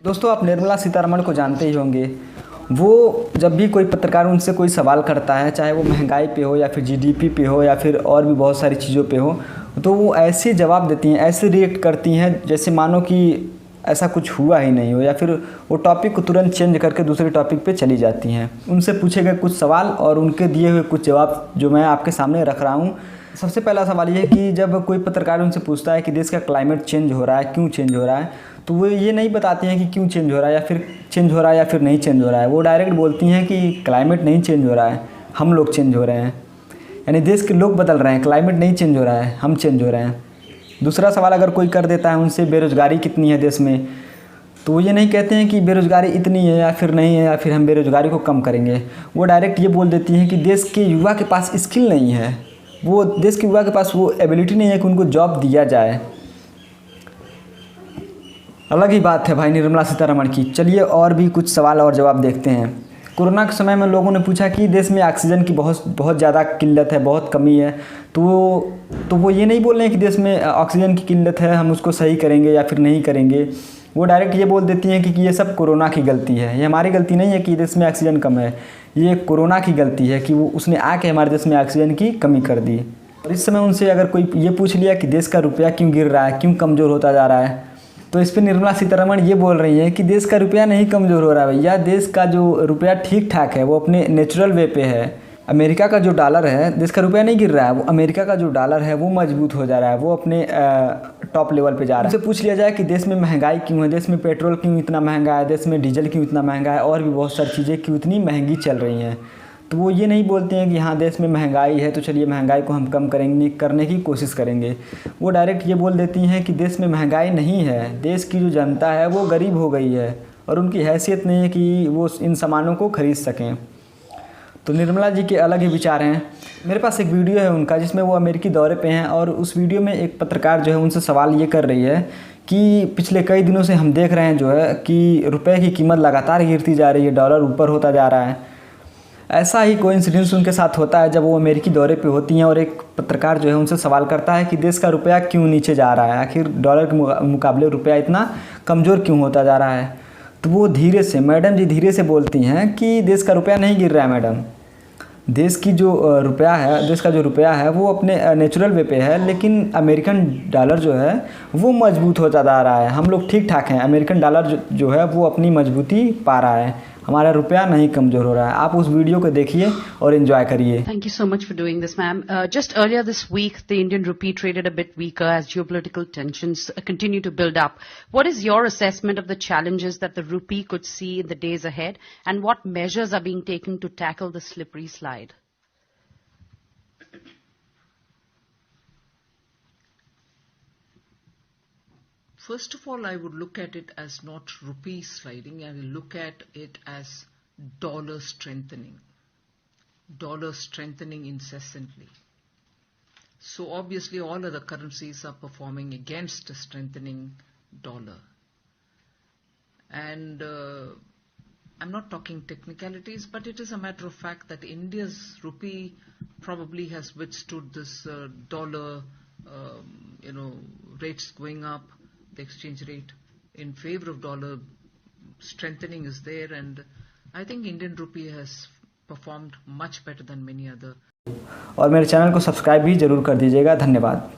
दोस्तों, आप निर्मला सीतारमण को जानते ही होंगे। वो जब भी कोई पत्रकार उनसे कोई सवाल करता है, चाहे वो महंगाई पे हो या फिर जीडीपी पे हो या फिर और भी बहुत सारी चीज़ों पे हो, तो वो ऐसे जवाब देती हैं, ऐसे रिएक्ट करती हैं जैसे मानो कि ऐसा कुछ हुआ ही नहीं हो, या फिर वो टॉपिक को तुरंत चेंज करके दूसरे टॉपिक पे चली जाती हैं। उनसे पूछे गए कुछ सवाल और उनके दिए हुए कुछ जवाब जो मैं आपके सामने रख रहा हूँ। सबसे पहला सवाल ये है कि जब कोई पत्रकार उनसे पूछता है कि देश का क्लाइमेट चेंज हो रहा है, क्यों चेंज हो रहा है, तो वो ये नहीं बताती हैं कि क्यों चेंज हो रहा है या फिर चेंज हो रहा है या फिर नहीं चेंज हो रहा है। वो डायरेक्ट बोलती हैं कि क्लाइमेट नहीं चेंज हो रहा है, हम लोग चेंज हो रहे हैं। यानी देश के लोग बदल रहे हैं, क्लाइमेट नहीं चेंज हो रहा है, हम चेंज हो रहे हैं। दूसरा सवाल अगर कोई कर देता है उनसे, बेरोज़गारी कितनी है देश में, तो वो ये नहीं कहते हैं कि बेरोज़गारी इतनी है या फिर नहीं है या फिर हम बेरोज़गारी को कम करेंगे। वो डायरेक्ट ये बोल देती हैं कि देश के युवा के पास स्किल नहीं है, वो देश के युवा के पास वो एबिलिटी नहीं है कि उनको जॉब दिया जाए। अलग ही बात है भाई निर्मला सीतारमण की। चलिए और भी कुछ सवाल और जवाब देखते हैं। कोरोना के समय में लोगों ने पूछा कि देश में ऑक्सीजन की बहुत ज़्यादा किल्लत है, बहुत कमी है, तो वो ये नहीं बोल रहे हैं कि देश में ऑक्सीजन की किल्लत है, हम उसको सही करेंगे या फिर नहीं करेंगे। वो डायरेक्ट ये बोल देती हैं कि ये सब कोरोना की गलती है, ये हमारी गलती नहीं है कि देश में ऑक्सीजन कम है, ये कोरोना की गलती है कि वो उसने आके हमारे देश में ऑक्सीजन की कमी कर दी। और इस समय उनसे अगर कोई ये पूछ लिया कि देश का रुपया क्यों गिर रहा है, क्यों कमज़ोर होता जा रहा है, तो इस पर निर्मला सीतारमण ये बोल रही है कि देश का रुपया नहीं कमज़ोर हो रहा है भैया, देश का जो रुपया ठीक ठाक है, वो अपने नेचुरल वे पे है। अमेरिका का जो डॉलर है, देश का रुपया नहीं गिर रहा है, वो अमेरिका का जो डॉलर है वो मजबूत हो जा रहा है, वो अपने टॉप लेवल पे जा रहा है। उनसे पूछ लिया जाए कि देश में महंगाई क्यों है, देश में पेट्रोल क्यों इतना महंगा है, देश में डीजल क्यों इतना महंगा है, और भी बहुत सारी चीज़ें क्यों इतनी महंगी चल रही हैं, तो वो ये नहीं बोलते हैं कि हाँ देश में महंगाई है तो चलिए महंगाई को हम कम करने की कोशिश करेंगे। वो डायरेक्ट ये बोल देती हैं कि देश में महंगाई नहीं है, देश की जो जनता है वो गरीब हो गई है और उनकी हैसियत नहीं है कि वो इन सामानों को खरीद सकें। तो निर्मला जी के अलग ही विचार हैं। मेरे पास एक वीडियो है उनका जिसमें वो अमेरिकी दौरे पे हैं और उस वीडियो में एक पत्रकार जो है उनसे सवाल ये कर रही है कि पिछले कई दिनों से हम देख रहे हैं जो है कि रुपए की कीमत लगातार गिरती जा रही है, डॉलर ऊपर होता जा रहा है। ऐसा ही कोइंसिडेंस उनके साथ होता है जब वो अमेरिकी दौरे पे होती हैं और एक पत्रकार जो है उनसे सवाल करता है कि देश का रुपया क्यों नीचे जा रहा है, आखिर डॉलर के मुकाबले रुपया इतना कमज़ोर क्यों होता जा रहा है। तो वो धीरे से, मैडम जी धीरे से बोलती हैं कि देश का रुपया नहीं गिर रहा है मैडम, देश का जो रुपया है वो अपने नेचुरल वे पे है, लेकिन अमेरिकन डॉलर जो है वो मजबूत होता जा रहा है। हम लोग ठीक ठाक हैं, अमेरिकन डॉलर जो है वो अपनी मजबूती पा रहा है, हमारा रुपया नहीं कमज़ोर हो रहा है। आप उस वीडियो को देखिए और एंजॉय करिए। Thank you so much for doing this, ma'am. Just earlier this week, the Indian rupee traded a bit weaker as geopolitical tensions continue to build up. What is your assessment of the challenges that the rupee could see in the days ahead, and what measures are being taken to tackle the slippery slide? First of all, I would look at it as not rupee sliding. I will look at it as dollar strengthening incessantly. So obviously all other currencies are performing against a strengthening dollar. And I'm not talking technicalities, but it is a matter of fact that India's rupee probably has withstood this dollar, rates going up. The exchange rate in favor of dollar strengthening is there, and I think Indian rupee has performed much better than many other. और मेरे channel को subscribe भी ज़रूर कर दीजिएगा। धन्यवाद।